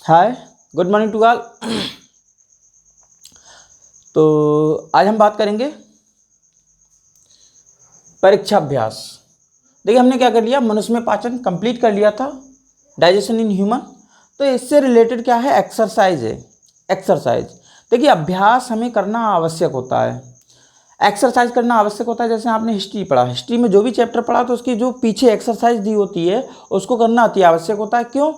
Hi, good morning to all. तो आज हम बात करेंगे परीक्षा अभ्यास। देखिए हमने क्या कर लिया, मनुष्य में पाचन कंप्लीट कर लिया था, डाइजेशन इन ह्यूमन। तो इससे रिलेटेड क्या है, एक्सरसाइज है। एक्सरसाइज देखिए, अभ्यास हमें करना आवश्यक होता है, एक्सरसाइज करना आवश्यक होता है। जैसे आपने हिस्ट्री पढ़ा, हिस्ट्री में जो भी चैप्टर पढ़ा तो उसकी जो पीछे एक्सरसाइज दी होती है उसको करना अति आवश्यक होता है। क्यों?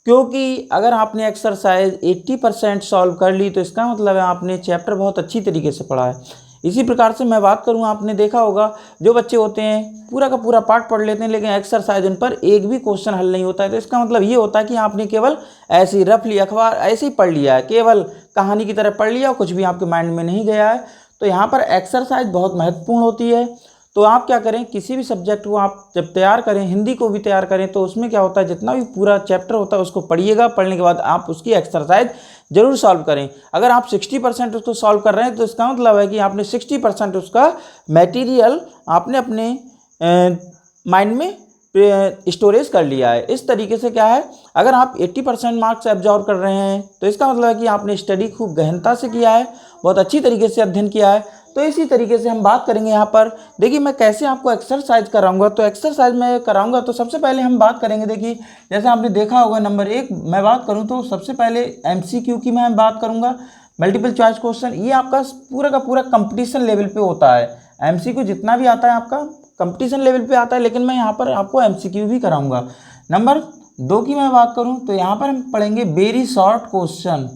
क्योंकि अगर आपने एक्सरसाइज 80% सॉल्व कर ली तो इसका मतलब है आपने चैप्टर बहुत अच्छी तरीके से पढ़ा है। इसी प्रकार से मैं बात करूँ, आपने देखा होगा जो बच्चे होते हैं पूरा का पूरा पाठ पढ़ लेते हैं लेकिन एक्सरसाइज उन पर एक भी क्वेश्चन हल नहीं होता है। तो इसका मतलब ये होता है कि आपने केवल ऐसे ही रफली अखबार ऐसे ही पढ़ लिया है, केवल कहानी की तरह पढ़ लिया, कुछ भी आपके माइंड में नहीं गया है। तो यहाँ पर एक्सरसाइज बहुत महत्वपूर्ण होती है। तो आप क्या करें, किसी भी सब्जेक्ट को आप जब तैयार करें, हिंदी को भी तैयार करें, तो उसमें क्या होता है, जितना भी पूरा चैप्टर होता है उसको पढ़िएगा। पढ़ने के बाद आप उसकी एक्सरसाइज जरूर सॉल्व करें। अगर आप 60% उसको सॉल्व कर रहे हैं तो इसका मतलब है कि आपने 60% उसका मटेरियल आपने अपने माइंड में स्टोरेज कर लिया है। इस तरीके से क्या है, अगर आप 80% मार्क्स एब्जॉर्व कर रहे हैं तो इसका मतलब है कि आपने स्टडी खूब गहनता से किया है, बहुत अच्छी तरीके से अध्ययन किया है। तो इसी तरीके से हम बात करेंगे यहाँ पर। देखिए मैं कैसे आपको एक्सरसाइज कराऊंगा, तो एक्सरसाइज मैं कराऊंगा तो सबसे पहले हम बात करेंगे। देखिए जैसे आपने देखा होगा, नंबर 1 मैं बात करूँ तो सबसे पहले MCQ की मैं बात करूँगा, मल्टीपल चॉइस क्वेश्चन। ये आपका पूरा का पूरा कंपटीशन लेवल पे होता है। MCQ जितना भी आता है आपका कंपटीशन लेवल पे आता है, लेकिन मैं यहाँ पर आपको MCQ भी कराऊंगा। नंबर 2 की मैं बात करूँ तो यहाँ पर हम पढ़ेंगे very short question.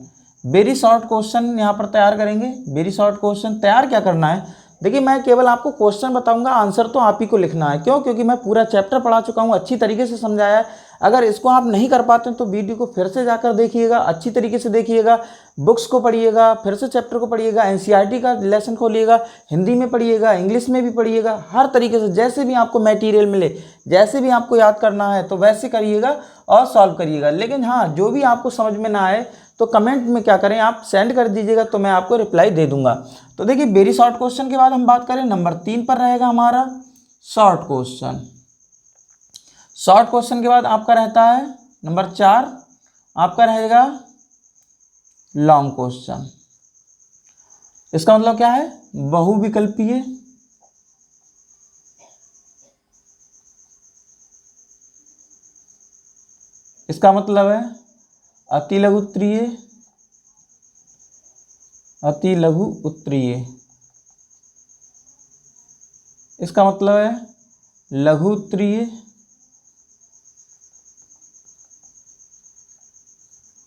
Very short question यहाँ पर तैयार करेंगे। वेरी शॉर्ट क्वेश्चन तैयार क्या करना है, देखिए मैं केवल आपको क्वेश्चन बताऊंगा, आंसर तो आप ही को लिखना है। क्यों? क्योंकि मैं पूरा चैप्टर पढ़ा चुका हूँ, अच्छी तरीके से समझाया है। अगर इसको आप नहीं कर पाते हैं तो वीडियो को फिर से जाकर देखिएगा, अच्छी तरीके से देखिएगा, बुक्स को पढ़िएगा, फिर से चैप्टर को पढ़िएगा, NCERT का लेसन खोलिएगा, हिंदी में पढ़िएगा, इंग्लिश में भी पढ़िएगा, हर तरीके से जैसे भी आपको मटेरियल मिले, जैसे भी आपको याद करना है तो वैसे करिएगा और सॉल्व करिएगा। लेकिन हाँ, जो भी आपको समझ में ना आए तो कमेंट में क्या करें, आप सेंड कर दीजिएगा तो मैं आपको रिप्लाई दे दूंगा। तो देखिए वेरी शॉर्ट क्वेश्चन के बाद हम बात करें, नंबर 3 पर रहेगा हमारा शॉर्ट क्वेश्चन। शॉर्ट क्वेश्चन के बाद आपका रहता है नंबर 4, आपका रहेगा लॉन्ग क्वेश्चन। इसका मतलब क्या है, बहुविकल्पीय। इसका मतलब है अति लघु उत्तरीय, अति लघु उत्तरीय। इसका मतलब है लघु उत्तरीय,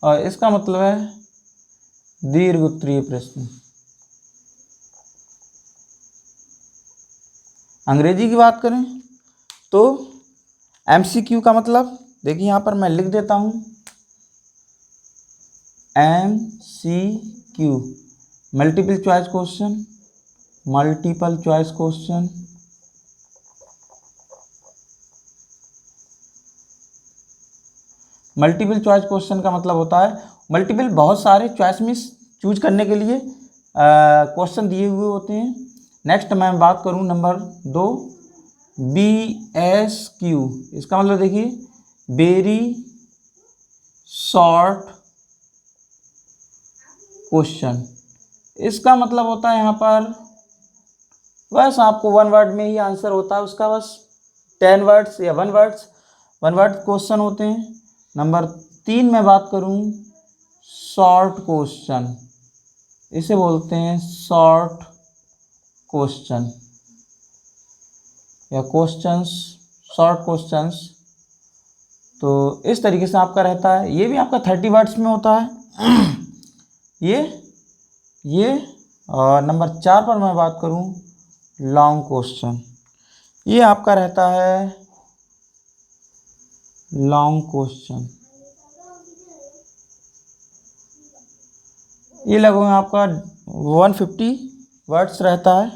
और इसका मतलब है दीर्घ उत्तरीय प्रश्न। अंग्रेजी की बात करें तो MCQ का मतलब देखिए यहाँ पर मैं लिख देता हूँ, MCQ multiple choice question, multiple choice question. Multiple choice question का मतलब होता है मल्टीपल, बहुत सारे चॉइस में चूज करने के लिए क्वेश्चन दिए हुए होते हैं। नेक्स्ट मैं बात करूं नंबर 2, BSQ। इसका मतलब देखिए वेरी शॉर्ट क्वेश्चन। इसका मतलब होता है यहाँ पर बस आपको 1 वर्ड में ही आंसर होता है उसका, बस 10 वर्ड्स या 1 वर्ड क्वेश्चन होते हैं। नंबर 3 में बात करूं शॉर्ट क्वेश्चन, इसे बोलते हैं शॉर्ट क्वेश्चन या क्वेश्चंस, शॉर्ट क्वेश्चंस। तो इस तरीके से आपका रहता है, ये भी आपका 30 वर्ड्स में होता है। ये और नंबर 4 पर मैं बात करूं लॉन्ग क्वेश्चन, ये आपका रहता है लॉन्ग क्वेश्चन। ये लगभग आपका 150 वर्ड्स रहता है।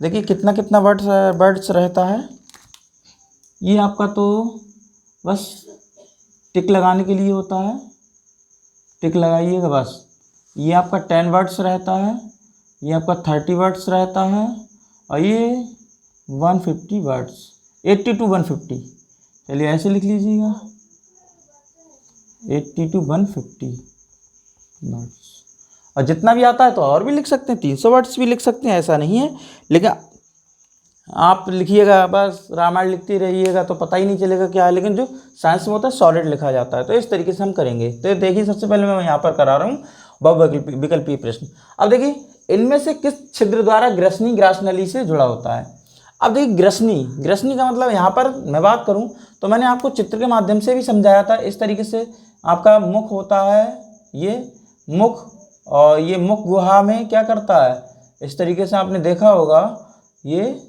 देखिए कितना कितना वर्ड्स रहता है। ये आपका तो बस टिक लगाने के लिए होता है, टिक लगाइएगा बस। ये आपका 10 वर्ड्स रहता है, ये आपका 30 वर्ड्स रहता है, और ये 150 वर्ड्स, 80 to 150। चलिए ऐसे लिख लीजिएगा, 80 to 150 वर्ड्स। और जितना भी आता है तो और भी लिख सकते हैं, 300 वर्ड्स भी लिख सकते हैं, ऐसा नहीं है। लेकिन आप लिखिएगा बस रामायण लिखते रहिएगा तो पता ही नहीं चलेगा क्या है। लेकिन जो साइंस में होता है सॉलिड लिखा जाता है, तो इस तरीके से हम करेंगे। तो देखिए सबसे पहले मैं यहाँ पर करा रहा हूँ बहुविकल्पीय प्रश्न। अब देखिए इनमें से किस छिद्र द्वारा ग्रसनी ग्रास नली से जुड़ा होता है। अब देखिए ग्रसनी का मतलब यहाँ पर मैं बात करूँ तो मैंने आपको चित्र के माध्यम से भी समझाया था। इस तरीके से आपका मुख होता है, ये मुख, और ये मुख गुहा में क्या करता है, इस तरीके से आपने देखा होगा, ये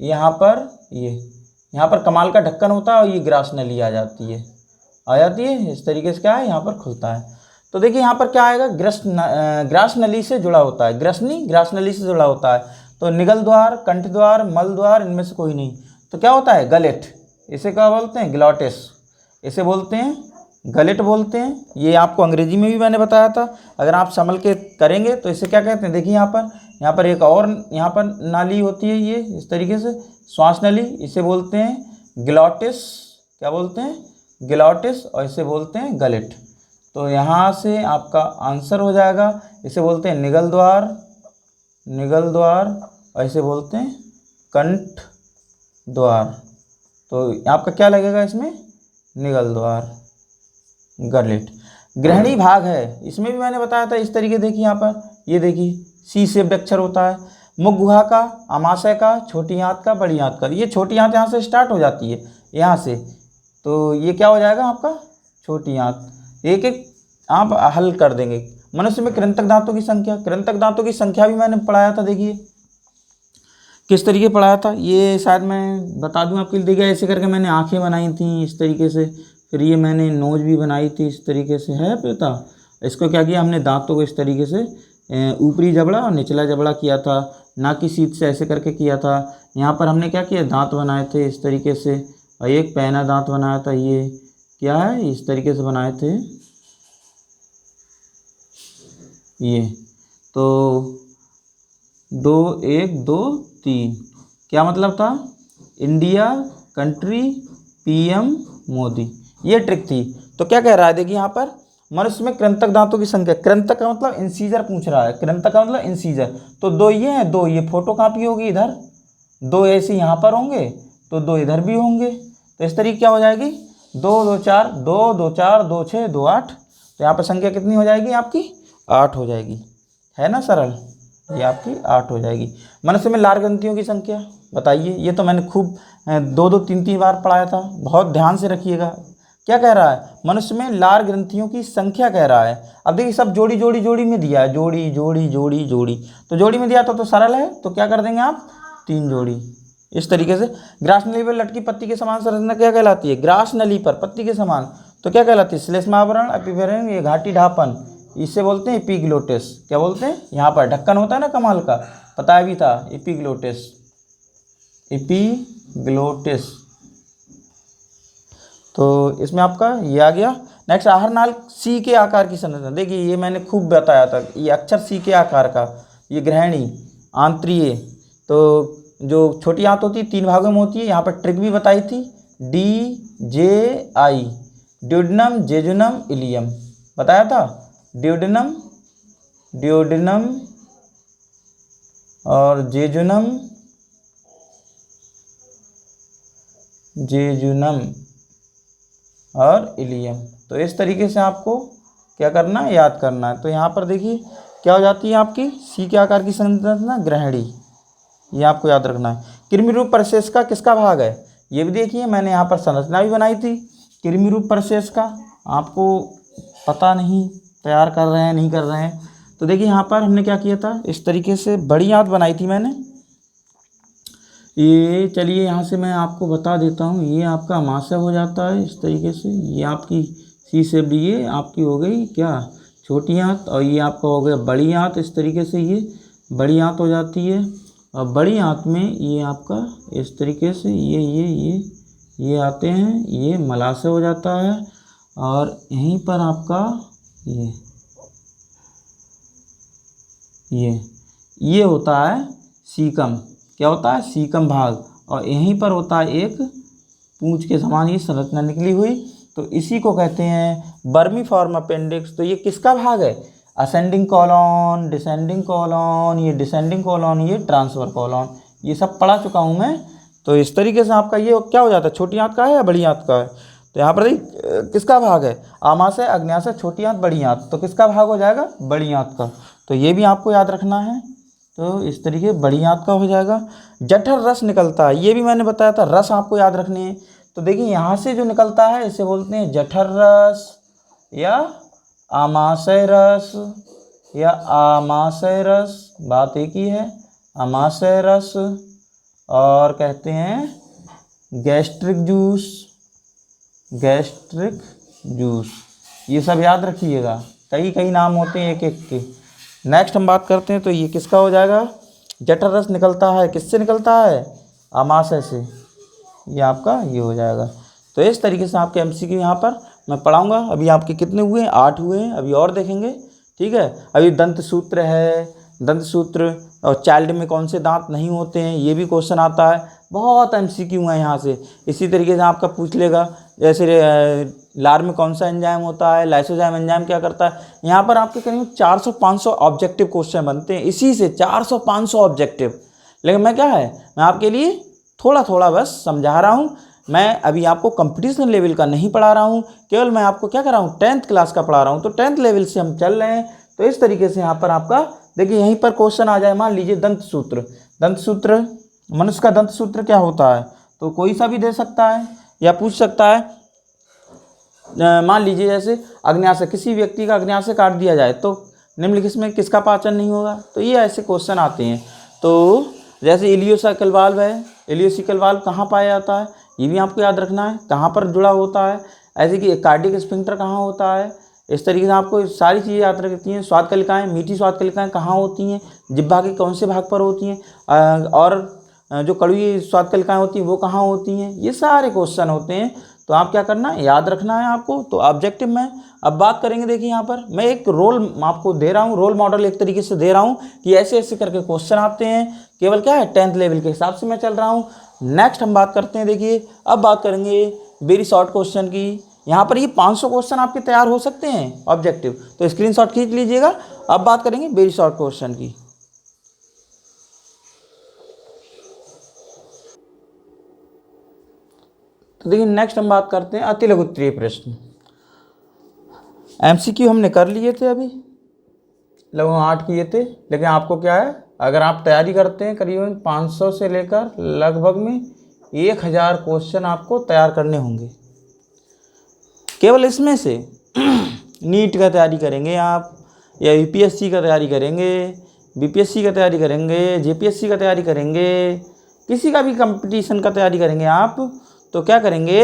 यहाँ पर कमाल का ढक्कन होता है और ये ग्रास नली आ जाती है इस तरीके से क्या है यहाँ पर खुलता है। तो देखिए यहाँ पर क्या आएगा, ग्रास नली से जुड़ा होता है, ग्रास नली से जुड़ा होता है। तो निगल द्वार, कंठ द्वार, मल द्वार, इनमें से कोई नहीं। तो क्या होता है, गलेट। इसे क्या बोलते हैं, ग्लॉटिस। इसे बोलते हैं गलेट बोलते हैं। ये आपको अंग्रेजी में भी मैंने बताया था। अगर आप संभल के करेंगे तो इसे क्या कहते हैं, देखिए यहाँ पर एक और यहाँ पर नाली होती है, ये इस तरीके से श्वास नली, इसे बोलते हैं ग्लॉटिस। क्या बोलते हैं, ग्लॉटिस, और इसे बोलते हैं गलेट। तो यहाँ से आपका आंसर हो जाएगा, इसे बोलते हैं निगल द्वार, और इसे बोलते हैं कंठ द्वार। तो आपका क्या लगेगा इसमें, निगल द्वार, गलेट। ग्रहणी भाग है, इसमें भी मैंने बताया था। इस तरीके देखिए यहाँ पर, ये देखिए सी शेप्ड अक्षर होता है। मुख गुहा का, अमाशय का, छोटी आंत का, बड़ी आंत का। ये छोटी आंत यहाँ से स्टार्ट हो जाती है, यहाँ से, तो ये क्या हो जाएगा आपका छोटी आंत। एक एक आप हल कर देंगे। मनुष्य में कृंतक दांतों की संख्या भी मैंने पढ़ाया था। देखिए किस तरीके पढ़ाया था, ये शायद मैं बता दूं आपके लिए। देखिए ऐसे करके मैंने आंखें बनाई थी इस तरीके से, फिर ये मैंने नोज भी बनाई थी इस तरीके से, है पता। इसको क्या किया हमने, दांतों को इस तरीके से ऊपरी जबड़ा और निचला जबड़ा किया था, नाक की सीध से ऐसे करके किया था। यहाँ पर हमने क्या किया, दांत बनाए थे इस तरीके से, और एक पैना दांत बनाया था। ये क्या है, इस तरीके से बनाए थे ये। तो 2 1 2 3 क्या मतलब था, इंडिया कंट्री PM मोदी, ये ट्रिक थी। तो क्या कह रहा है, देखिए यहाँ पर मनुष्य में कृंतक दांतों की संख्या, कृंतक का मतलब इंसीजर पूछ रहा है, कृंतक का मतलब इंसीजर। तो 2 ये हैं, 2 ये फोटो कापी होगी इधर, 2 ऐसे यहाँ पर होंगे, तो 2 इधर भी होंगे। तो इस तरीके क्या हो जाएगी, 2 2 4 2 2 4 2 6 2 8। तो यहाँ पर संख्या कितनी हो जाएगी आपकी, 8 हो जाएगी, है ना सरल, ये आपकी 8 हो जाएगी। मनुष्य में लार ग्रंथियों की संख्या बताइए। ये तो मैंने खूब 2 2 3 3 बार पढ़ाया था, बहुत ध्यान से रखिएगा। क्या कह रहा है, मनुष्य में लार ग्रंथियों की संख्या कह रहा है। अब देखिए सब जोड़ी जोड़ी जोड़ी में दिया है, जोड़ी जोड़ी जोड़ी जोड़ी, तो जोड़ी में दिया तो सरल है, तो क्या कर देंगे आप, 3 जोड़ी इस तरीके से। ग्रास नली पर लटकी पत्ती के समान संरचना क्या कहलाती है, ग्रास नली पर पत्ती के समान तो क्या कहलाती है, श्लेष्मावरण, एपिफेरन, ये घाटी ढापन, इसे बोलते हैं एपिग्लोटिस। क्या बोलते हैं, यहाँ पर ढक्कन होता है ना कमाल का, पता भी था, एपिग्लोटिस, एपिग्लोटिस। तो इसमें आपका ये आ गया। नेक्स्ट, आहार नाल सी के आकार की संरचना। देखिए ये मैंने खूब बताया था, ये अक्षर सी के आकार का, ये ग्रहणी, आंतरीय। तो जो छोटी आंत होती है 3 भागों में होती है, यहाँ पर ट्रिक भी बताई थी, DJI, ड्यूडेनम, जेजुनम, इलियम बताया था। ड्यूडेनम और जेजुनम और इलियम। तो इस तरीके से आपको क्या करना है, याद करना है। तो यहाँ पर देखिए क्या हो जाती है आपकी सी के आकार की संरचना, ग्रहणी, ये आपको याद रखना है। कृमि रूप परिशेष का किसका भाग है, ये भी देखिए मैंने यहाँ पर संरचना भी बनाई थी कृमि रूप परिशेष का। आपको पता नहीं तैयार कर रहे हैं नहीं कर रहे हैं, तो देखिए यहाँ पर हमने क्या किया था, इस तरीके से बड़ी आंत बनाई थी मैंने। ये चलिए यहाँ से मैं आपको बता देता हूँ, ये आपका अमाशय हो जाता है इस तरीके से, ये आपकी सी शेप, ये आपकी हो गई क्या छोटी आंत, और ये आपका हो गया बड़ी आंत। इस तरीके से ये बड़ी आंत हो जाती है, और बड़ी आंत में ये आपका इस तरीके से ये आते हैं, ये मलाशय हो जाता है। और यहीं पर आपका ये होता है सीकम। क्या होता है, सीकम भाग। और यहीं पर होता है एक पूंछ के समान ये संरचना निकली हुई, तो इसी को कहते हैं बर्मी फॉर्म अपेंडिक्स। तो ये किसका भाग है? असेंडिंग कॉलॉन, डिसेंडिंग कॉलॉन, ये डिसेंडिंग कॉलॉन, ये ट्रांसफर कॉलॉन, ये सब पढ़ा चुका हूँ मैं। तो इस तरीके से आपका ये क्या हो जाता है, छोटी आंत का है या बड़ी आंत का है? तो यहाँ पर किसका भाग है? आमाशय, अग्न्याशय, छोटी आंत, बड़ी आंत। तो किसका भाग हो जाएगा? बड़ी आंत का। तो ये भी आपको याद रखना है। तो इस तरीके बड़ी आंत का हो जाएगा। जठर रस निकलता है, ये भी मैंने बताया था, रस आपको याद रखनी है। तो देखिए यहाँ से जो निकलता है इसे बोलते हैं जठर रस या आमाशय रस या आमाशय रस, बात एक ही है, आमाशय रस। और कहते हैं गैस्ट्रिक जूस, गैस्ट्रिक जूस, ये सब याद रखिएगा, कई कई नाम होते हैं एक एक के। नेक्स्ट हम बात करते हैं, तो ये किसका हो जाएगा? जठर रस निकलता है, किससे निकलता है? आमाशय से, ये आपका ये हो जाएगा। तो इस तरीके से आपके एमसीक्यू यहाँ पर मैं पढ़ाऊँगा। अभी आपके कितने हुए हैं? 8 हुए हैं, अभी और देखेंगे, ठीक है। अभी दंत सूत्र है, दंत सूत्र और चाइल्ड में कौन से दांत नहीं होते हैं, ये भी क्वेश्चन आता है। बहुत एमसीक्यू है यहाँ से। इसी तरीके से आपका पूछ लेगा, जैसे लार में कौन सा एंजाइम होता है, लाइसोजाइम एंजाइम क्या करता है। यहाँ पर आपके करीब 400-500 ऑब्जेक्टिव क्वेश्चन बनते हैं, इसी से 400-500 ऑब्जेक्टिव। लेकिन मैं क्या है, मैं आपके लिए थोड़ा थोड़ा बस समझा रहा हूँ। मैं अभी आपको कंपटीशन लेवल का नहीं पढ़ा रहा हूँ, केवल मैं आपको क्या कर रहा हूँ, 10th क्लास का पढ़ा रहा हूँ। तो 10th लेवल से हम चल रहे हैं। तो इस तरीके से यहाँ पर आपका देखिए, यहीं पर क्वेश्चन आ जाए, मान लीजिए दंत सूत्र। दंत सूत्र, मनुष्य का दंत सूत्र क्या होता है? तो कोई सा भी दे सकता है या पूछ सकता है। मान लीजिए जैसे अग्न्याशय, किसी व्यक्ति का अग्न्याशय काट दिया जाए तो निम्नलिखित में किसका पाचन नहीं होगा? तो ये ऐसे क्वेश्चन आते हैं। तो जैसे इलियोसिकल वाल्व है, इलियोसिकल वाल्व कहाँ पाया जाता है, ये भी आपको याद रखना है, कहाँ पर जुड़ा होता है। ऐसे कि कार्डियक स्फिंक्टर कहाँ होता है, इस तरीके से आपको सारी चीज़ें याद रखती हैं। स्वाद कलिकाएँ, मीठी स्वाद कलिकाएँ कहाँ होती हैं, जिह्वा के कौन से भाग पर होती हैं, और जो कड़वी स्वाद कलिकाएँ होती हैं वो कहाँ होती हैं, ये सारे क्वेश्चन होते हैं। तो आप क्या करना है, याद रखना है आपको। तो ऑब्जेक्टिव में अब बात करेंगे। देखिए यहाँ पर मैं एक रोल आपको दे रहा हूँ, रोल मॉडल एक तरीके से दे रहा हूँ कि ऐसे ऐसे करके क्वेश्चन आते हैं। केवल क्या है, 10th लेवल के हिसाब से मैं चल रहा हूँ। नेक्स्ट हम बात करते हैं, देखिए अब बात करेंगे वेरी शॉर्ट क्वेश्चन की। यहाँ पर ये 500 क्वेश्चन आपके तैयार हो सकते हैं ऑब्जेक्टिव, तो स्क्रीनशॉट खींच लीजिएगा। अब बात करेंगे वेरी शॉर्ट क्वेश्चन की। तो देखिए नेक्स्ट हम बात करते हैं अति लघु उत्तरीय प्रश्न। एमसीक्यू हमने कर लिए थे, अभी लगभग 8 किए थे। लेकिन आपको क्या है, अगर आप तैयारी करते हैं करीबन 500 से लेकर लगभग में 1000 क्वेश्चन आपको तैयार करने होंगे केवल इसमें से। नीट का तैयारी करेंगे आप, या यूपीएससी का तैयारी करेंगे, बीपीएससी का तैयारी करेंगे, जेपीएससी का तैयारी करेंगे, किसी का भी कंपटीशन का तैयारी करेंगे आप, तो क्या करेंगे,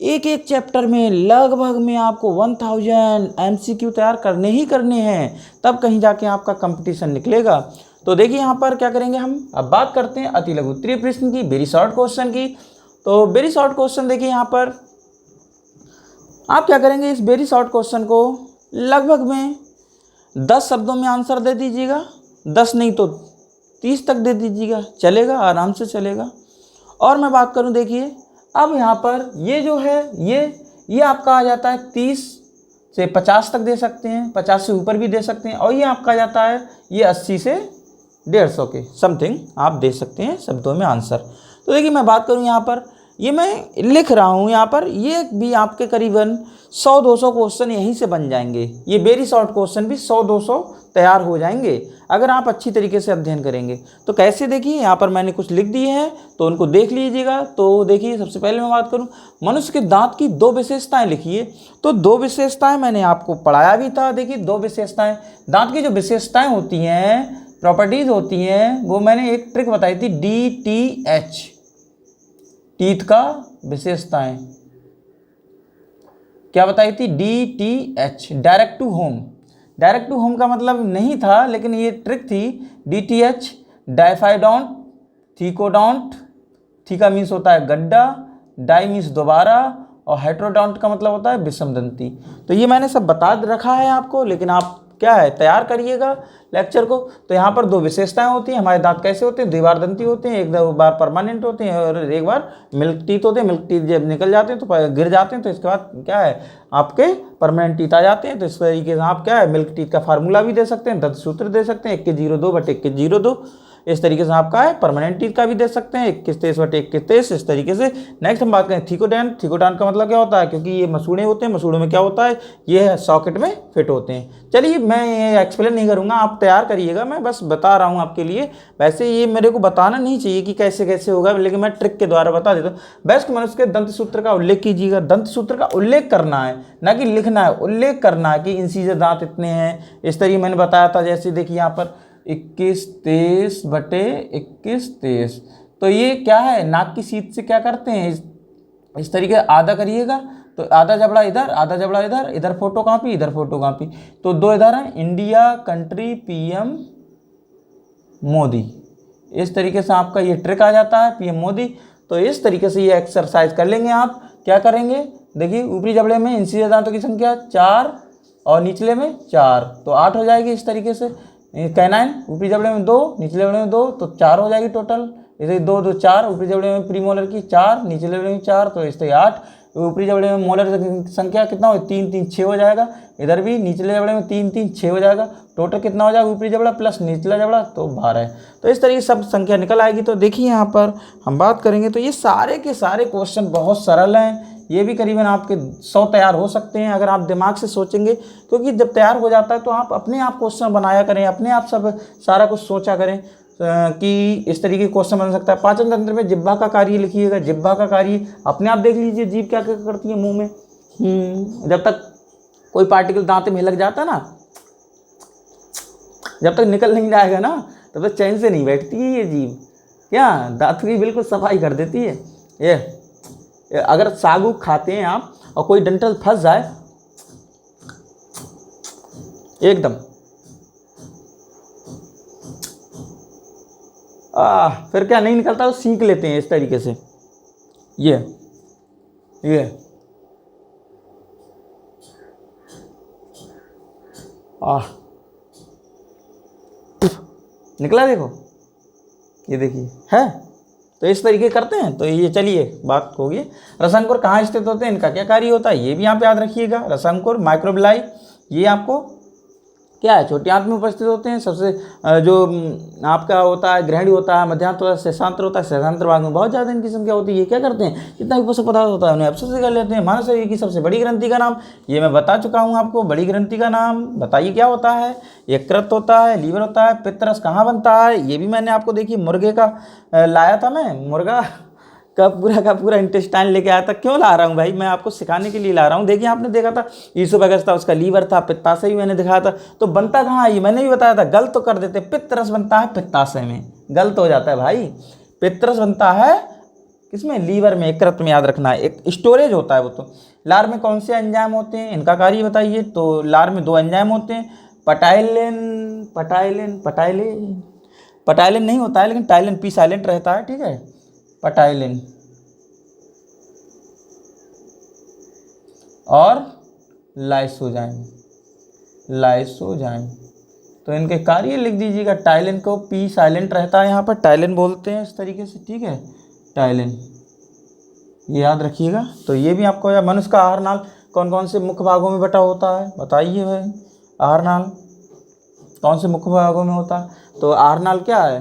एक एक चैप्टर में लगभग में आपको 1000 एमसीक्यू तैयार करने ही करने हैं, तब कहीं जाके आपका कंपटीशन निकलेगा। तो देखिए यहाँ पर क्या करेंगे हम, अब बात करते हैं अति लघु उत्तरीय प्रश्न की, वेरी शॉर्ट क्वेश्चन की। तो वेरी शॉर्ट क्वेश्चन देखिए यहाँ पर आप क्या करेंगे, इस वेरी शॉर्ट क्वेश्चन को लगभग में 10 शब्दों में आंसर दे दीजिएगा, 10 नहीं तो 30 तक दे दीजिएगा, चलेगा, आराम से चलेगा। और मैं बात करूं, देखिए अब यहाँ पर ये जो है ये आपका आ जाता है 30 से 50 तक दे सकते हैं, 50 से ऊपर भी दे सकते हैं। और ये आपका आ जाता है ये 80 से 150 के समथिंग आप दे सकते हैं शब्दों में आंसर। तो देखिए मैं बात करूँ यहाँ पर, ये मैं लिख रहा हूँ यहाँ पर, ये भी आपके करीबन 100-200 क्वेश्चन यहीं से बन जाएंगे। ये वेरी शॉर्ट क्वेश्चन भी 100-200 तैयार हो जाएंगे अगर आप अच्छी तरीके से अध्ययन करेंगे। तो कैसे, देखिए यहाँ पर मैंने कुछ लिख दिए हैं तो उनको देख लीजिएगा। तो देखिए सबसे पहले मैं बात करूँ, मनुष्य के दांत की 2 विशेषताएं लिखिए। तो 2 विशेषताएं मैंने आपको पढ़ाया भी था। देखिए 2 विशेषताएं, दांत की जो विशेषताएं होती हैं, प्रॉपर्टीज होती हैं, वो मैंने एक ट्रिक बताई थी, DTH, टीथ का विशेषताएं क्या बताई थी, DTH, direct to home. Direct to home का मतलब नहीं था, लेकिन ये ट्रिक थी। DTH, diphyodont, thecodont, theca means होता है गड्ढा, डाई मीन्स दोबारा, और हेट्रोडोंट का मतलब होता है विषमदंती। तो ये मैंने सब बता रखा है आपको, लेकिन आप क्या है तैयार करिएगा लेक्चर को। तो यहाँ पर दो विशेषताएं होती हैं, हमारे दांत कैसे होते हैं, द्विबार दंती होते हैं, एक दो बार परमानेंट होते हैं और एक बार मिल्क टीथ होते हैं। मिल्क टीथ जब निकल जाते हैं तो गिर जाते हैं, तो इसके बाद क्या है आपके परमानेंट टीथ आ जाते हैं। तो इस तरीके से आप क्या है मिल्क टीथ का फार्मूला भी दे सकते हैं, दंत सूत्र दे सकते हैं 21/02/2102। इस तरीके से आपका है परमानेंट टीथ का भी दे सकते हैं 21/23/2123। इस तरीके से नेक्स्ट हम बात करें थिकोडेंट। थिकोडेंट का मतलब क्या होता है, क्योंकि ये मसूड़े होते हैं, मसूड़ों में क्या होता है ये सॉकेट में फिट होते हैं। चलिए मैं ये एक्सप्लेन नहीं करूँगा, आप तैयार करिएगा, मैं बस बता रहा हूँ आपके लिए। वैसे ये मेरे को बताना नहीं चाहिए कि कैसे कैसे होगा, लेकिन मैं ट्रिक के द्वारा बता देता हूँ। बेस्ट मनुष्य के दंत सूत्र का उल्लेख कीजिएगा। दंत सूत्र का उल्लेख करना है, ना कि लिखना है, उल्लेख करना है कि इंसीजर दांत इतने हैं। इस तरीके मैंने बताया था, जैसे देखिए यहाँ पर 21/23/2123। तो ये क्या है नाक की सीध से क्या करते हैं इस तरीके आधा करिएगा, तो आधा जबड़ा इधर, आधा जबड़ा इधर, इधर फोटो कॉपी, इधर फोटो कॉपी, तो दो इधर हैं, इंडिया कंट्री PM मोदी। इस तरीके से आपका ये ट्रिक आ जाता है PM मोदी। तो इस तरीके से ये एक्सरसाइज कर लेंगे। आप क्या करेंगे, देखिए ऊपरी जबड़े में इंसीजर दांतों की संख्या 4 और निचले में 4, तो 8 हो जाएगी। इस तरीके से कैनाइन ऊपरी जबड़े में 2, निचले जबड़े में 2, तो 4 हो जाएगी टोटल। इसे 2 2 4, ऊपरी जबड़े में प्रीमोलर की 4, निचले जबड़े में 4, तो इस तरह 8। ऊपरी जबड़े में मोलर संख्या कितना हो 3 3 6 हो जाएगा। इधर भी निचले जबड़े में 3 3 6 हो जाएगा। टोटल कितना हो जाएगा ऊपरी जबड़ा प्लस निचला जबड़ा, तो 12 है। तो इस तरीके सब संख्या निकल आएगी। तो देखिए यहाँ पर हम बात करेंगे तो ये सारे के सारे क्वेश्चन बहुत सरल हैं। ये भी करीबन आपके 100 तैयार हो सकते हैं अगर आप दिमाग से सोचेंगे, क्योंकि जब तैयार हो जाता है तो आप अपने आप क्वेश्चन बनाया करें, अपने आप सब सारा कुछ सोचा करें कि इस तरीके के क्वेश्चन बन सकता है। पाचन तंत्र में जिह्वा का कार्य लिखिएगा। जिह्वा का कार्य अपने आप देख लीजिए, जीभ क्या क्या करती है मुंह में। जब तक कोई पार्टिकल दांत में लग जाता है ना, जब तक निकल नहीं जाएगा ना तब तक चैन से नहीं बैठती है ये जीभ। क्या दांत की बिल्कुल सफाई कर देती है ये। अगर सागू खाते हैं आप और कोई डंठल फंस जाए एकदम फिर क्या नहीं निकलता तो सीख लेते हैं इस तरीके से। ये निकला, देखो ये देखिए है। तो इस तरीके करते हैं। तो ये चलिए बात होगी। रसांकुर कहाँ स्थित होते हैं, इनका क्या कार्य होता है, ये भी यहाँ पे याद रखिएगा। रसांकुर माइक्रोबिलाई ये आपको क्या है छोटी आंत में उपस्थित होते हैं। सबसे जो आपका होता है ग्रहणी होता है, मध्यांतर होता है, शेषांतर होता है। शेषांतर भाग में बहुत ज़्यादा इनकी संख्या होती है। ये क्या करते हैं, जितना भी पोषक पदार्थ होता है उन्हें अपशिष्ट कर लेते हैं। मानव शरीर की सबसे बड़ी ग्रंथि का नाम ये मैं बता चुका हूँ आपको। बड़ी ग्रंथि का नाम बताइए क्या होता है। यकृत होता है, लीवर होता है। पित्तरस कहाँ बनता है ये भी मैंने आपको देखिए मुर्गे का लाया था, मैं मुर्गा का पूरा इंटेस्टाइन लेके आया था। क्यों ला रहा हूँ भाई, मैं आपको सिखाने के लिए ला रहा हूँ। देखिए आपने देखा था ईसोफेगस था, उसका लीवर था, पित्ताशय भी मैंने दिखाया था। तो बनता कहाँ है ये मैंने भी बताया था, गलत तो कर देते। पित्तरस बनता है पित्ताशय में, गलत हो जाता है भाई। पित्तरस बनता है किसमें, लीवर में, यकृत में, याद रखना है। एक स्टोरेज होता है वो। तो लार में कौन से एंजाइम होते हैं, इनका कार्य बताइए। तो लार में 2 एंजाइम होते हैं, पटाइलिन नहीं होता है, लेकिन टाइलिन पी साइलेंट रहता है, ठीक है। पटाइलिन और लाइसोजाइम। तो इनके कार्य लिख दीजिएगा। टाइलिन को पी साइलेंट रहता है, यहाँ पर टाइलिन बोलते हैं इस तरीके से, ठीक है। टाइलिन ये याद रखिएगा। तो ये भी आपको या मनुष्य का आहार नाल कौन कौन से मुख्य भागों में बटा होता है बताइए भाई। आहार नाल कौन से मुख्य भागों में होता है, तो आहार नाल क्या है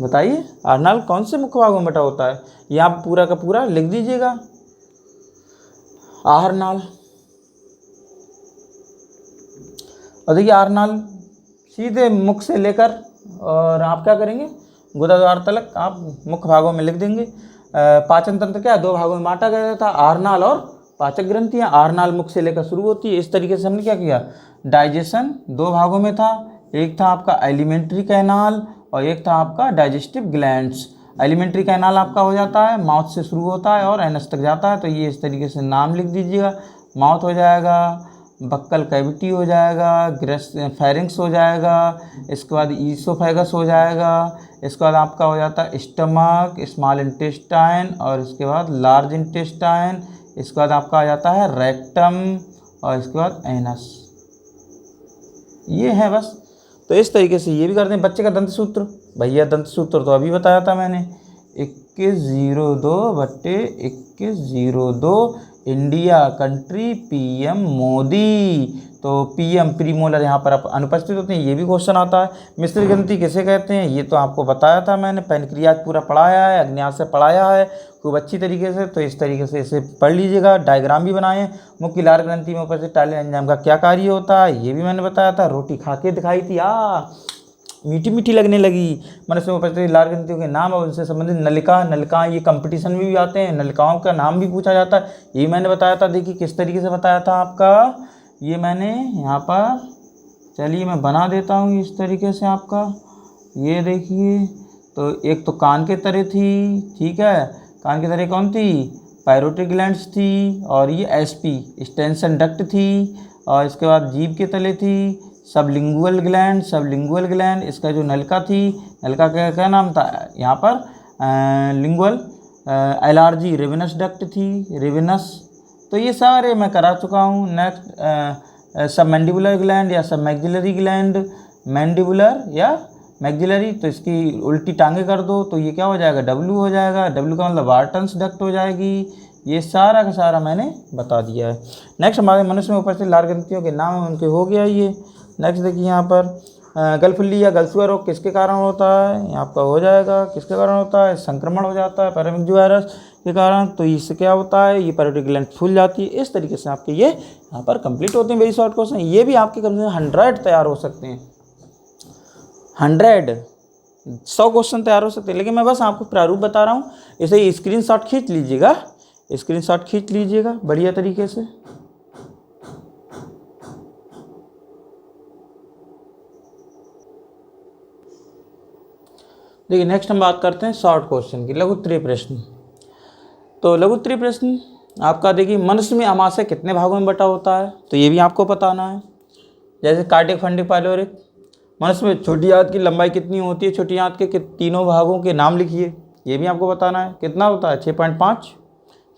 बताइए। आहार नाल कौन से मुख्य भागों में बटा होता है, ये आप पूरा का पूरा लिख दीजिएगा। आहार नाल, और देखिए आहार नाल सीधे मुख से लेकर और आप क्या करेंगे गुदाद्वार तलक आप मुख्य भागों में लिख देंगे। पाचन तंत्र क्या 2 भागों में बांटा गया था, आहार नाल और पाचक ग्रंथियाँ। आहार नाल मुख से लेकर शुरू होती है। इस तरीके से हमने क्या किया, डाइजेशन 2 भागों में था। एक था आपका एलिमेंट्री कैनाल और एक था आपका डाइजेस्टिव ग्लैंड्स। एलिमेंट्री कैनाल आपका हो जाता है माउथ से शुरू होता है और एनस तक जाता है। तो ये इस तरीके से नाम लिख दीजिएगा। माउथ हो जाएगा, बक्कल कैविटी हो जाएगा, फेरिंक्स हो जाएगा, इसके बाद ईसोफेगस हो जाएगा, इसके बाद आपका हो जाता है स्टमक, स्मॉल इंटेस्टाइन और इसके बाद लार्ज इंटेस्टाइन, इसके बाद आपका आ जाता है रेक्टम और इसके बाद एनस। ये है बस। तो इस तरीके से ये भी करते हैं। बच्चे का दंत सूत्र, भैया दंत सूत्र तो अभी बताया था मैंने, 2102/2102 इंडिया कंट्री पीएम मोदी। तो पीएम प्रीमोलर यहाँ पर अनुपस्थित होते हैं, ये भी क्वेश्चन आता है। मिश्र ग्रंथि किसे कहते हैं, ये तो आपको बताया था मैंने। पैनक्रियाज पूरा पढ़ाया है, अग्न्याशय पढ़ाया है खूब अच्छी तरीके से। तो इस तरीके से इसे पढ़ लीजिएगा, डायग्राम भी बनाए। मुख्य लार ग्रंथि में उपस्थित टाइलिन एंजाइम का क्या कार्य होता है, ये भी मैंने बताया था। रोटी खा के दिखाई थी, मीठी मीठी लगने लगी। मनुष्य में उपस्थित लार ग्रंथियों के नाम और उनसे संबंधित नलिका ये कंपटीशन में भी आते हैं, नलिकाओं का नाम भी पूछा जाता है, ये मैंने बताया था। देखिए किस तरीके से बताया था आपका, ये मैंने यहाँ पर, चलिए मैं बना देता हूँ इस तरीके से आपका। ये देखिए, तो एक तो कान के तरह थी, ठीक है, कान की तरह कौन थी, पैरोटिक ग्लैंड्स थी, और ये एसपी स्टेंसन डक्ट थी, और इसके बाद जीभ के तले थी सबलिंगुअल ग्लैंड। इसका जो नलिका थी, नलिका का क्या नाम था यहाँ पर, लिंगुअल एलआरजी रेवेनस डक्ट थी, रेवेनस। तो ये सारे मैं करा चुका हूँ। नेक्स्ट सब मैंडिबुलर ग्लैंड या सब मैक्सिलरी ग्लैंड, मैंडिबुलर या मैक्सिलरी, तो इसकी उल्टी टांगे कर दो तो ये क्या हो जाएगा, डब्लू हो जाएगा। डब्लू का मतलब वार्टन्स डक्ट हो जाएगी। ये सारा का सारा मैंने बता दिया है। नेक्स्ट हमारे मनुष्य में उपस्थित लार ग्रंथियों के नाम उनके हो गया ये। नेक्स्ट देखिए यहाँ पर गलफुल्ली या गलसुआ रोग किसके कारण होता है, यहाँ आपका हो जाएगा किसके कारण होता है, संक्रमण हो जाता है पैरामिक्स वायरस के कारण। तो इससे क्या होता है, ये पैरोटिक ग्लैंड फूल जाती है। इस तरीके से आपके ये यहाँ पर कंप्लीट होते हैं। वेरी शॉर्ट क्वेश्चन, ये भी आपके कम से कम 100 तैयार हो सकते हैं, 100 क्वेश्चन तैयार हो सकते हैं। लेकिन मैं बस आपको प्रारूप बता रहा हूँ, इसे स्क्रीनशॉट खींच लीजिएगा, स्क्रीनशॉट खींच लीजिएगा बढ़िया तरीके से। देखिए नेक्स्ट हम बात करते हैं शॉर्ट क्वेश्चन की, लघुत्तरीय प्रश्न। तो लघुत्तरीय प्रश्न आपका देखिए, मनुष्य में अमाशय कितने भागों में बटा होता है, तो ये भी आपको बताना है। जैसे कार्डियक, फंडिक, पाइलोरिक। मनुष्य में छोटी आंत की लंबाई कितनी होती है, छोटी आंत के तीनों भागों के नाम लिखिए, ये भी आपको बताना है। कितना होता है, 6.5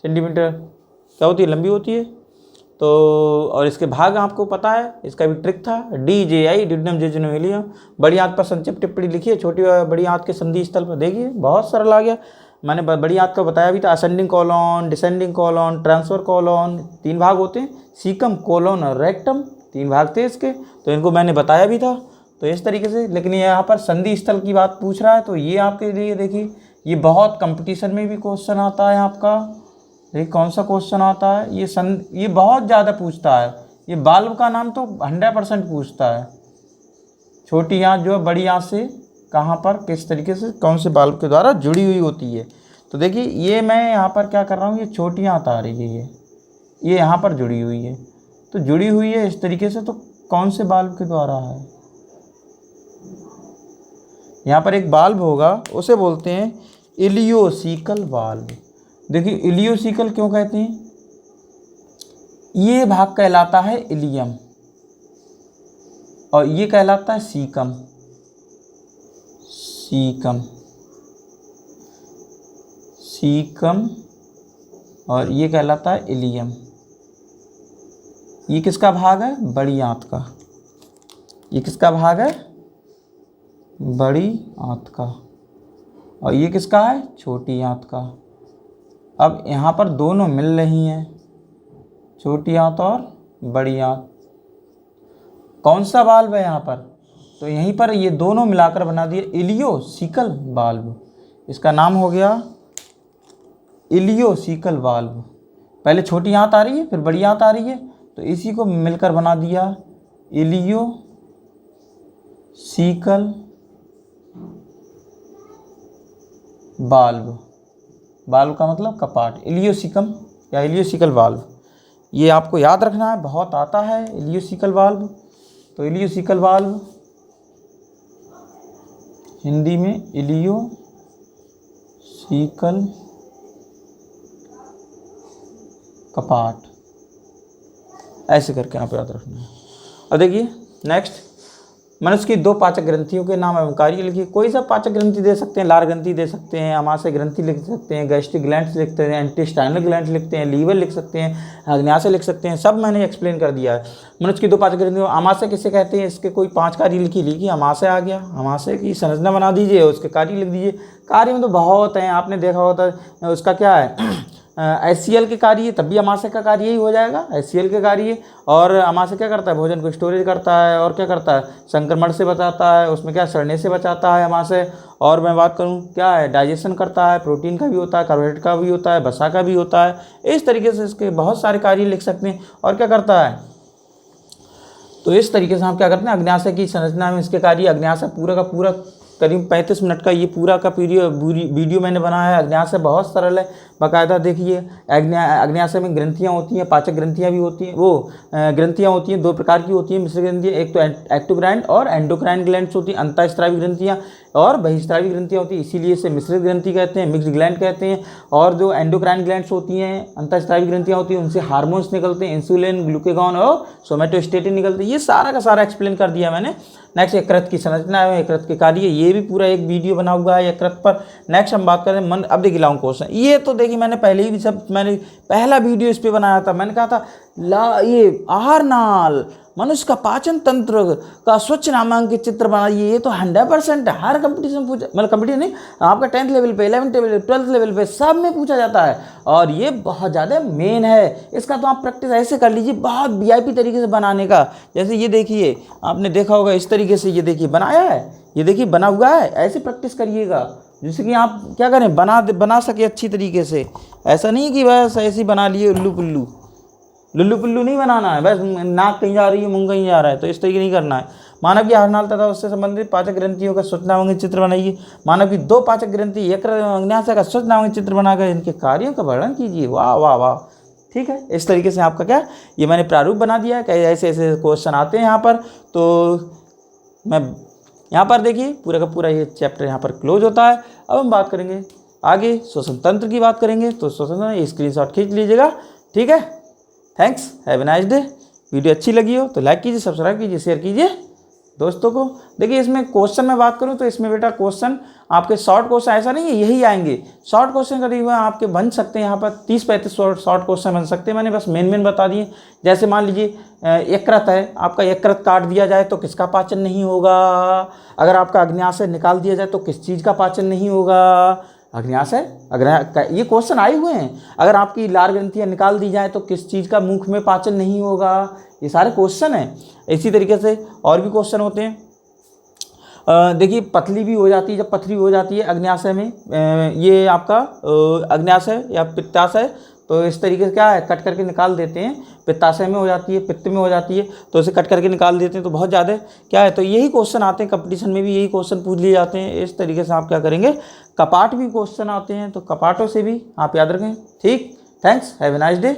सेंटीमीटर क्या होती है, लंबी होती है। तो और इसके भाग आपको पता है, इसका भी ट्रिक था, DJI ड्यूडेनम जेजुनम हीलियम। बड़ी आंत पर संक्षिप्त टिप्पणी लिखिए, छोटी बड़ी आंत के संधि स्थल पर। देखिए बहुत सरल आ गया, मैंने बड़ी आंत का बताया भी था। Ascending colon, descending colon, transfer colon, 3 भाग होते हैं। सीकम, कोलॉन और रेक्टम, 3 भाग थे इसके, तो इनको मैंने बताया भी था। तो इस तरीके से, लेकिन ये यहाँ पर संधि स्थल की बात पूछ रहा है, तो ये आपके लिए देखिए, ये बहुत कंपटीशन में भी क्वेश्चन आता है आपका। देखिए कौन सा क्वेश्चन आता है, ये बहुत ज़्यादा पूछता है। ये बाल्ब का नाम तो 100% पूछता है। छोटी आंत जो है बड़ी आंत से कहाँ पर, किस तरीके से, कौन से बाल्ब के द्वारा जुड़ी हुई होती है। तो देखिए ये मैं यहाँ पर क्या कर रहा हूँ, ये छोटी आंत आ रही है, ये यहाँ पर जुड़ी हुई है, तो जुड़ी हुई है इस तरीके से, तो कौन से बाल्ब के द्वारा है। यहाँ पर एक बाल्ब होगा, उसे बोलते हैं इलियोसिकल बाल्ब। देखिए इलियोसिकल क्यों कहते हैं, ये भाग कहलाता है इलियम और ये कहलाता है सीकम। सीकम और ये कहलाता है इलियम। ये किसका भाग है, बड़ी आंत का। ये किसका भाग है, बड़ी आंत का। और ये किसका है, छोटी आंत का। अब यहाँ पर दोनों मिल रही हैं, छोटी आंत और बड़ी आंत। कौन सा बाल्ब है यहाँ पर, तो यहीं पर ये दोनों मिलाकर बना दिए इलियोसिकल बाल्ब। इसका नाम हो गया इलियोसिकल बाल्ब। पहले छोटी आंत आ रही है, फिर बड़ी आंत आ रही है, तो इसी को मिलकर बना दिया इलियोसिकल बाल्ब। बाल्ब का मतलब कपाट, इलियोसिकम या इलियोसिकल बाल्ब। ये आपको याद रखना है, बहुत आता है इलियोसिकल बाल्ब। तो इलियोसिकल बाल्ब हिंदी में इलियोसिकल कपाट, ऐसे करके आप याद रखना है। और देखिए नेक्स्ट, मनुष्य की 2 पाचक ग्रंथियों के नाम एवं कार्य लिखिए। कोई सा पाचक ग्रंथि दे सकते हैं, लार ग्रंथि दे सकते हैं, अमाशय ग्रंथि लिख सकते हैं, गैस्ट्रिक ग्लैंड्स लिख सकते हैं, इंटेस्टाइनल ग्लैंड्स लिखते हैं, लीवर लिख सकते हैं, अग्न्याशय लिख सकते हैं। सब मैंने एक्सप्लेन कर दिया है। मनुष्य की 2 पाचक ग्रंथियों, अमाशय किसे कहते हैं, इसके कोई 5 कार्य लिखिए। अमाशय आ गया, अमाशय की संरचना बना दीजिए, उसके कार्य लिख दीजिए। कार्य में तो बहुत हैं, आपने देखा होता है उसका क्या है HCl के कार्य, तब भी अमाशय का कार्य ही हो जाएगा, HCl के कार्य। और अमाशय क्या करता है, भोजन को स्टोरेज करता है, और क्या करता है, संक्रमण से बचाता है, उसमें क्या सड़ने से बचाता है अमाशय। और मैं बात करूं क्या है, डाइजेशन करता है, प्रोटीन का भी होता है, कार्बोहाइड्रेट का भी होता है, वसा का भी होता है। इस तरीके से इसके बहुत सारे कार्य लिख सकते हैं। और क्या करता है, तो इस तरीके से हम क्या करते हैं, अग्न्याशय की संरचना में इसके कार्य। अग्न्याशय पूरा का पूरा करीब 35 मिनट का ये पूरा का वीडियो मैंने बनाया है। अग्न्याशय बहुत सरल है, बाकायदा देखिए। अग्न्याशय में ग्रंथियाँ होती हैं, पाचक ग्रंथियाँ भी होती हैं। वो ग्रंथियाँ होती हैं 2 प्रकार की होती हैं मिश्र ग्रंथियाँ, एक तो एक्टोग्राइन और एंडोक्राइन ग्लैंड्स होती हैं। अंतःस्रावी ग्रंथियाँ और बहिस्रावी ग्रंथियाँ होती हैं, इसीलिए इसे मिश्रित ग्रंथि कहते हैं, मिक्स्ड ग्लैंड कहते हैं। और जो एंडोक्राइन ग्लैंड्स होती हैं, अंतःस्रावी ग्रंथियाँ होती हैं, उनसे हार्मोन्स निकलते हैं, इंसुलिन, ग्लूकागॉन और सोमेटोस्टेटिन निकलते हैं। ये सारा का सारा एक्सप्लेन कर दिया मैंने। नेक्स्ट यकृत की संरचना है, यकृत के कार्य, ये भी पूरा एक वीडियो बना हुआ है यकृत पर। नेक्स्ट हम बात करें मन। अब देखिए लॉन्ग क्वेश्चन, ये तो देखिए मैंने पहले ही सब मैंने पहला वीडियो इस पे बनाया था। मैंने कहा था ये आहार नाल, मनुष्य का पाचन तंत्र का स्वच्छ नामांकित चित्र बनाइए। ये तो 100% हर कंपटीशन पूछा, मतलब कंपटीशन नहीं, आपका 10th लेवल पे, 11th लेवल पे, 12th लेवल पे सब में पूछा जाता है। और ये बहुत ज़्यादा मेन है, इसका तो आप प्रैक्टिस ऐसे कर लीजिए बहुत VIP तरीके से बनाने का। जैसे ये देखिए, आपने देखा होगा इस तरीके से, ये देखिए बनाया है, ये देखिए बना हुआ है, ऐसे प्रैक्टिस करिएगा जिससे कि आप क्या करें, बना सके अच्छी तरीके से। ऐसा नहीं कि बस ऐसे ही बना लिए लुल्लू पुल्लू नहीं बनाना है, बस नाक कहीं जा रही है, मुंह कहीं जा रहा है, तो इस तरीके नहीं करना है। मानव की आहारनाल तथा उससे संबंधित पाचक ग्रंथियों का स्वच्छ नामांकित चित्र बनाइए। मानव की 2 पाचक ग्रंथि यकृत एवं अग्न्याशय का स्वच्छ नामांकित चित्र बनाकर इनके कार्यों का वर्णन कीजिए। वाह वाह वाह, ठीक है। इस तरीके से आपका क्या, ये मैंने प्रारूप बना दिया है, कई ऐसे ऐसे क्वेश्चन आते हैं यहाँ पर। तो मैं यहाँ पर देखिए पूरा का पूरा ये चैप्टर यहाँ पर क्लोज होता है। अब हम बात करेंगे आगे श्वसन तंत्र की बात करेंगे। तो श्वसन तंत्र स्क्रीनशॉट खींच लीजिएगा, ठीक है। Thanks, have a nice day. Video अच्छी लगी हो तो लाइक कीजिए, सब्सक्राइब कीजिए, शेयर कीजिए दोस्तों को। देखिए इसमें क्वेश्चन में बात करूं तो इसमें बेटा क्वेश्चन आपके शॉर्ट क्वेश्चन ऐसा नहीं है यही आएंगे, शॉर्ट क्वेश्चन करीब आपके बन सकते हैं। यहाँ पर 30-35 शॉर्ट क्वेश्चन बन सकते हैं। मैंने बस मेन बता दिए। जैसे मान लीजिए यकृत है, आपका यकृत काट दिया जाए तो किसका पाचन नहीं होगा। अगर आपका अग्न्याशय निकाल दिया जाए तो किस चीज़ का पाचन नहीं होगा, अग्न्याशय। ये क्वेश्चन आए हुए हैं। अगर आपकी लार ग्रंथियाँ निकाल दी जाए तो किस चीज़ का मुख में पाचन नहीं होगा, ये सारे क्वेश्चन हैं। इसी तरीके से और भी क्वेश्चन होते हैं। देखिए पतली भी हो जाती है, जब पथरी हो जाती है अग्न्याशय में, ये आपका अग्न्याशय या पित्ताशय, तो इस तरीके से क्या है, कट करके निकाल देते हैं। पित्ताशय में हो जाती है, पित्त में हो जाती है, तो इसे कट करके निकाल देते हैं। तो बहुत ज़्यादा क्या है, तो यही क्वेश्चन आते हैं कंपटीशन में भी, यही क्वेश्चन पूछ लिए जाते हैं। इस तरीके से आप क्या करेंगे, कपाट भी क्वेश्चन आते हैं, तो कपाटों से भी आप याद रखें, ठीक। Thanks, have a nice day.